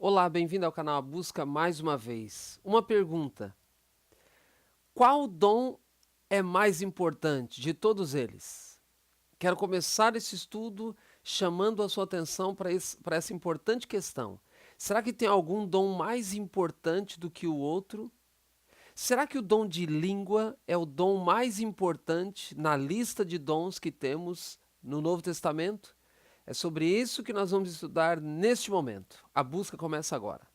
Olá, bem-vindo ao canal A Busca mais uma vez. Uma pergunta: qual dom é mais importante de todos eles? Quero começar esse estudo chamando a sua atenção para essa importante questão. Será que tem algum dom mais importante do que o outro? Será que o dom de língua é o dom mais importante na lista de dons que temos no Novo Testamento? É sobre isso que nós vamos estudar neste momento. A busca começa agora.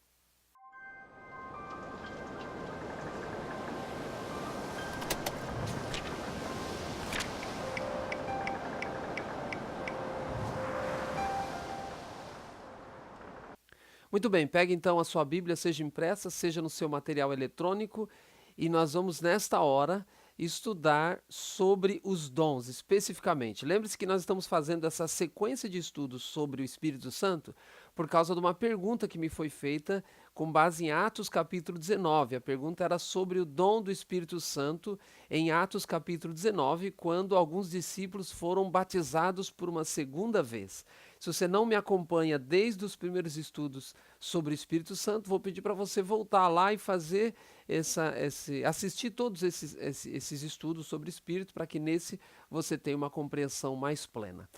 Muito bem, pegue então a sua Bíblia, seja impressa, seja no seu material eletrônico, e nós vamos nesta hora estudar sobre os dons especificamente. Lembre-se que nós estamos fazendo essa sequência de estudos sobre o Espírito Santo por causa de uma pergunta que me foi feita com base em Atos capítulo 19. A pergunta era sobre o dom do Espírito Santo em Atos capítulo 19, quando alguns discípulos foram batizados por uma segunda vez. Se você não me acompanha desde os primeiros estudos sobre o Espírito Santo, vou pedir para você voltar lá e fazer assistir todos esses estudos sobre o Espírito, para que nesse você tenha uma compreensão mais plena.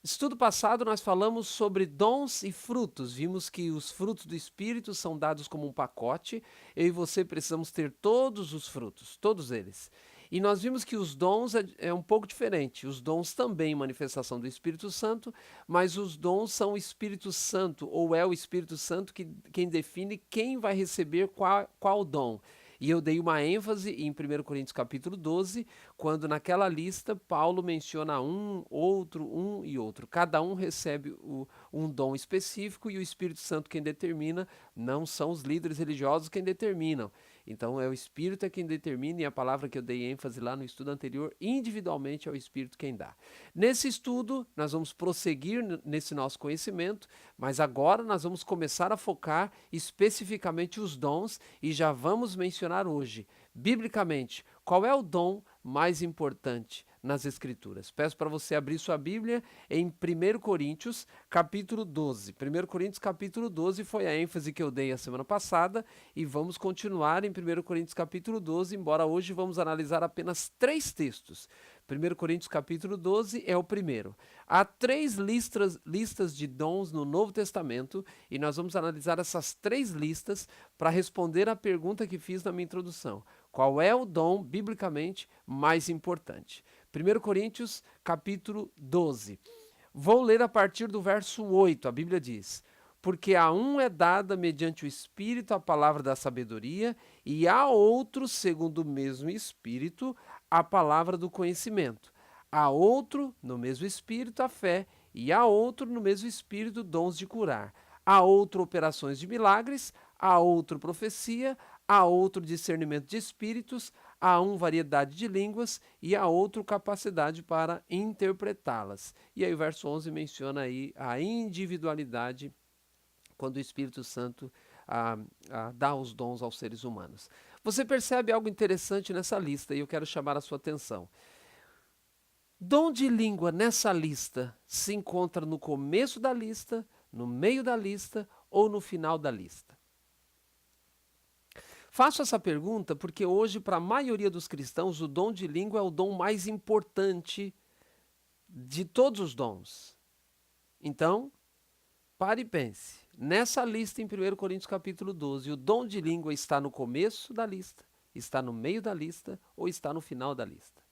Estudo passado nós falamos sobre dons e frutos. Vimos que os frutos do Espírito são dados como um pacote. Eu e você precisamos ter todos os frutos, todos eles. E nós vimos que os dons é um pouco diferente. Os dons também manifestação do Espírito Santo, mas os dons são o Espírito Santo, ou é o Espírito Santo quem define quem vai receber qual dom. E eu dei uma ênfase em 1 Coríntios capítulo 12, quando naquela lista Paulo menciona um e outro. Cada um recebe um dom específico e o Espírito Santo quem determina, não são os líderes religiosos quem determinam. Então é o Espírito quem determina, e a palavra que eu dei ênfase lá no estudo anterior, individualmente é o Espírito quem dá. Nesse estudo, nós vamos prosseguir nesse nosso conhecimento, mas agora nós vamos começar a focar especificamente os dons e já vamos mencionar hoje, biblicamente, qual é o dom mais importante nas Escrituras. Peço para você abrir sua Bíblia em 1 Coríntios, capítulo 12. 1 Coríntios, capítulo 12 foi a ênfase que eu dei a semana passada e vamos continuar em 1 Coríntios, capítulo 12, embora hoje vamos analisar apenas 3 textos. 1 Coríntios, capítulo 12 é o primeiro. Há 3 listas de dons no Novo Testamento e nós vamos analisar essas 3 listas para responder à pergunta que fiz na minha introdução. Qual é o dom, biblicamente, mais importante? 1 Coríntios, capítulo 12. Vou ler a partir do verso 8. A Bíblia diz: porque a um é dada mediante o Espírito a palavra da sabedoria, e a outro, segundo o mesmo Espírito, a palavra do conhecimento. A outro, no mesmo Espírito, a fé, e a outro, no mesmo Espírito, dons de curar. A outro, operações de milagres, a outro, profecia, a outro, discernimento de espíritos, a um, variedade de línguas, e a outro, capacidade para interpretá-las. E aí o verso 11 menciona aí a individualidade quando o Espírito Santo dá os dons aos seres humanos. Você percebe algo interessante nessa lista e eu quero chamar a sua atenção. Dom de língua nessa lista se encontra no começo da lista, no meio da lista ou no final da lista? Faço essa pergunta porque hoje, para a maioria dos cristãos, o dom de língua é o dom mais importante de todos os dons. Então, pare e pense. Nessa lista em 1 Coríntios capítulo 12, o dom de língua está no começo da lista, está no meio da lista ou está no final da lista?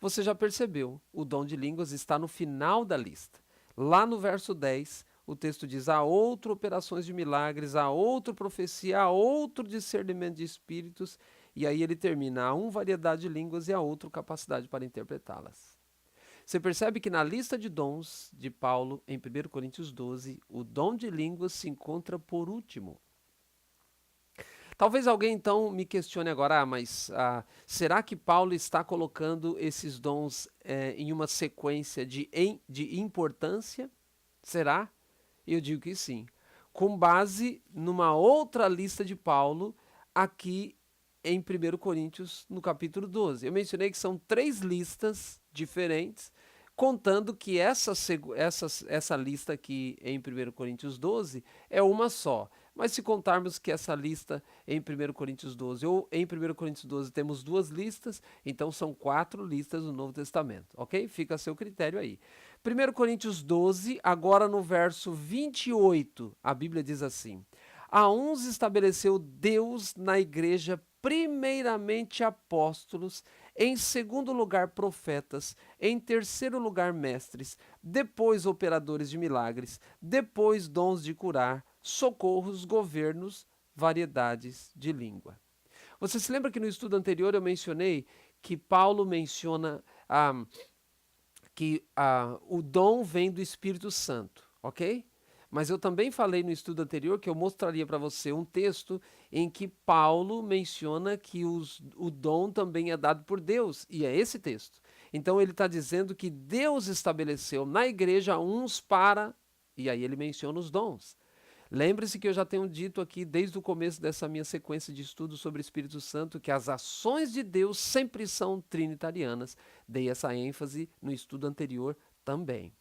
Você já percebeu, o dom de línguas está no final da lista. Lá no verso 10, o texto diz: há outro operações de milagres, há outro profecia, há outro discernimento de espíritos, e aí ele termina: há um variedade de línguas e há outro capacidade para interpretá-las. Você percebe que na lista de dons de Paulo, em 1 Coríntios 12, o dom de línguas se encontra por último. Talvez alguém então me questione agora, mas será que Paulo está colocando esses dons em uma sequência de importância? Será? Eu digo que sim. Com base numa outra lista de Paulo, aqui em 1 Coríntios, no capítulo 12. Eu mencionei que são 3 listas diferentes, contando que essa lista aqui em 1 Coríntios 12 é uma só. Mas se contarmos que essa lista em 1 Coríntios 12 ou em 1 Coríntios 12 temos duas listas, então são 4 listas do Novo Testamento, ok? Fica a seu critério aí. 1 Coríntios 12, agora no verso 28, a Bíblia diz assim: a uns estabeleceu Deus na igreja primeiramente apóstolos, em segundo lugar profetas, em terceiro lugar mestres, depois operadores de milagres, depois dons de curar, socorros, governos, variedades de língua. Você se lembra que no estudo anterior eu mencionei que Paulo menciona que o dom vem do Espírito Santo, ok? Mas eu também falei no estudo anterior que eu mostraria para você um texto em que Paulo menciona que o dom também é dado por Deus, e é esse texto. Então ele está dizendo que Deus estabeleceu na igreja uns para, e aí ele menciona os dons. Lembre-se que eu já tenho dito aqui desde o começo dessa minha sequência de estudos sobre o Espírito Santo que as ações de Deus sempre são trinitarianas. Dei essa ênfase no estudo anterior também.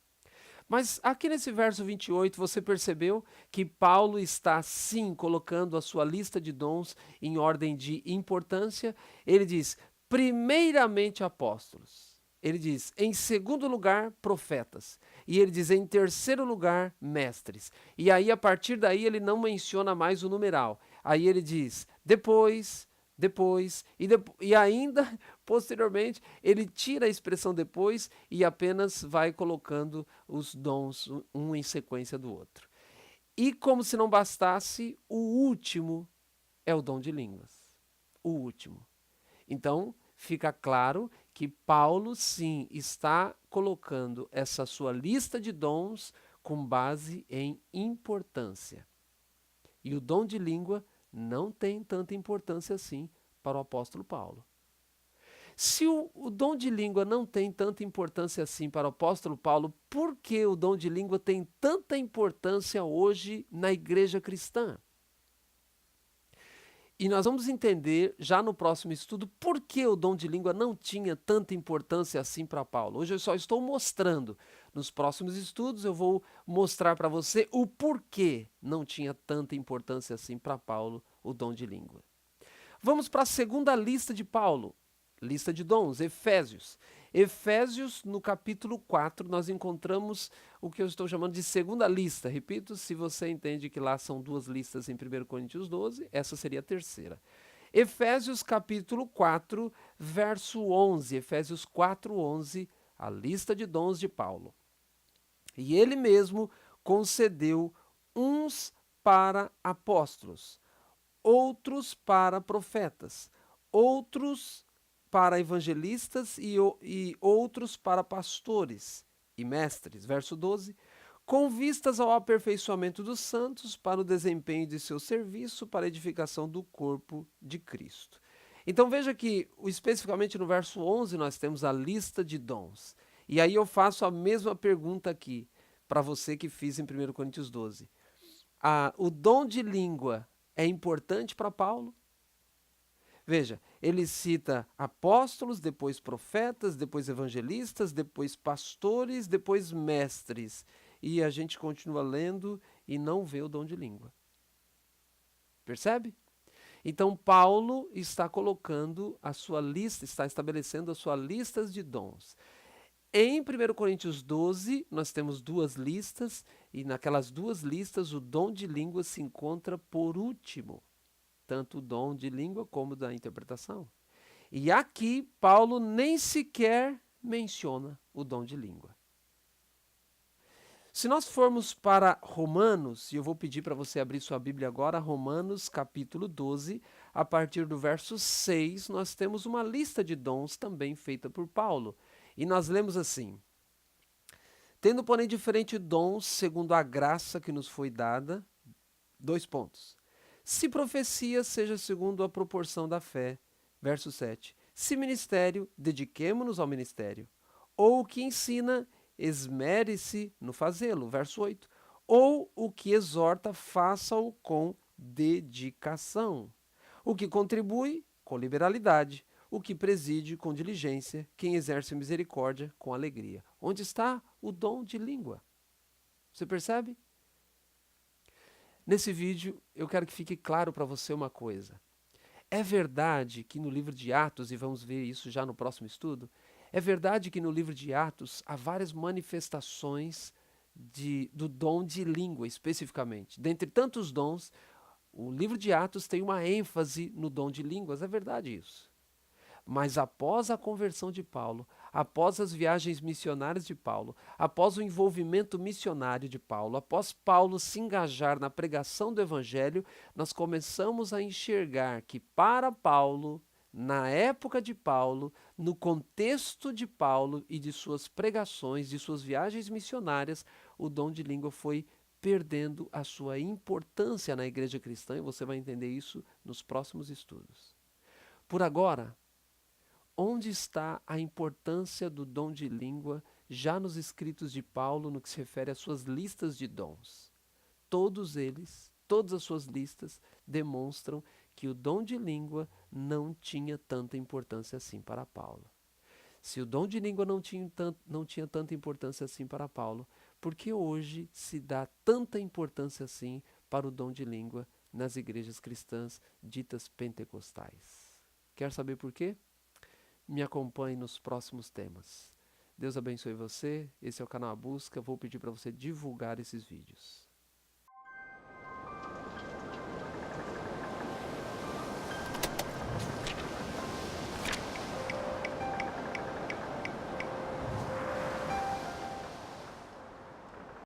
Mas aqui nesse verso 28, você percebeu que Paulo está sim colocando a sua lista de dons em ordem de importância. Ele diz, primeiramente apóstolos. Ele diz, em segundo lugar, profetas. E ele diz, em terceiro lugar, mestres. E aí, a partir daí, ele não menciona mais o numeral. Aí ele diz, depois, e ainda, posteriormente, ele tira a expressão depois e apenas vai colocando os dons um em sequência do outro. E como se não bastasse, o último é o dom de línguas. O último. Então, fica claro que Paulo, sim, está colocando essa sua lista de dons com base em importância. E o dom de língua não tem tanta importância assim para o apóstolo Paulo. Se o dom de língua não tem tanta importância assim para o apóstolo Paulo, por que o dom de língua tem tanta importância hoje na igreja cristã? E nós vamos entender já no próximo estudo por que o dom de língua não tinha tanta importância assim para Paulo. Hoje eu só estou mostrando. Nos próximos estudos eu vou mostrar para você o porquê não tinha tanta importância assim para Paulo o dom de língua. Vamos para a segunda lista de Paulo, lista de dons, Efésios. Efésios, no capítulo 4, nós encontramos o que eu estou chamando de segunda lista. Repito, se você entende que lá são duas listas em 1 Coríntios 12, essa seria a terceira. Efésios capítulo 4, verso 11. Efésios 4, 11, a lista de dons de Paulo. E ele mesmo concedeu uns para apóstolos, outros para profetas, outros para evangelistas e outros para pastores e mestres. Verso 12. Com vistas ao aperfeiçoamento dos santos, para o desempenho de seu serviço, para a edificação do corpo de Cristo. Então veja que, especificamente no verso 11, nós temos a lista de dons. E aí eu faço a mesma pergunta aqui, para você que fiz em 1 Coríntios 12. O dom de língua é importante para Paulo? Veja, ele cita apóstolos, depois profetas, depois evangelistas, depois pastores, depois mestres. E a gente continua lendo e não vê o dom de língua. Percebe? Então, Paulo está colocando a sua lista, está estabelecendo a sua lista de dons. Em 1 Coríntios 12, nós temos duas listas, e naquelas duas listas o dom de língua se encontra por último. Tanto o dom de língua como da interpretação. E aqui, Paulo nem sequer menciona o dom de língua. Se nós formos para Romanos, e eu vou pedir para você abrir sua Bíblia agora, Romanos capítulo 12, a partir do verso 6, nós temos uma lista de dons também feita por Paulo. E nós lemos assim: tendo, porém, diferentes dons, segundo a graça que nos foi dada, 2 pontos. Se profecia, seja segundo a proporção da fé. Verso 7. Se ministério, dediquemo-nos ao ministério. Ou o que ensina, esmere-se no fazê-lo. Verso 8. Ou o que exorta, faça-o com dedicação. O que contribui, com liberalidade. o que preside com diligência, quem exerce misericórdia com alegria. Onde está o dom de língua? Você percebe? Nesse vídeo, eu quero que fique claro para você uma coisa. É verdade que no livro de Atos, e vamos ver isso já no próximo estudo, é verdade que no livro de Atos há várias manifestações do dom de língua, especificamente. Dentre tantos dons, o livro de Atos tem uma ênfase no dom de línguas, é verdade isso. Mas após a conversão de Paulo, após as viagens missionárias de Paulo, após o envolvimento missionário de Paulo, após Paulo se engajar na pregação do Evangelho, nós começamos a enxergar que para Paulo, na época de Paulo, no contexto de Paulo e de suas pregações, de suas viagens missionárias, o dom de língua foi perdendo a sua importância na igreja cristã, e você vai entender isso nos próximos estudos. Por agora, onde está a importância do dom de língua já nos escritos de Paulo no que se refere às suas listas de dons? Todos eles, todas as suas listas demonstram que o dom de língua não tinha tanta importância assim para Paulo. Se o dom de língua não tinha tanta importância assim para Paulo, por que hoje se dá tanta importância assim para o dom de língua nas igrejas cristãs ditas pentecostais? Quer saber por quê? Me acompanhe nos próximos temas. Deus abençoe você. Esse é o canal A Busca. Vou pedir para você divulgar esses vídeos.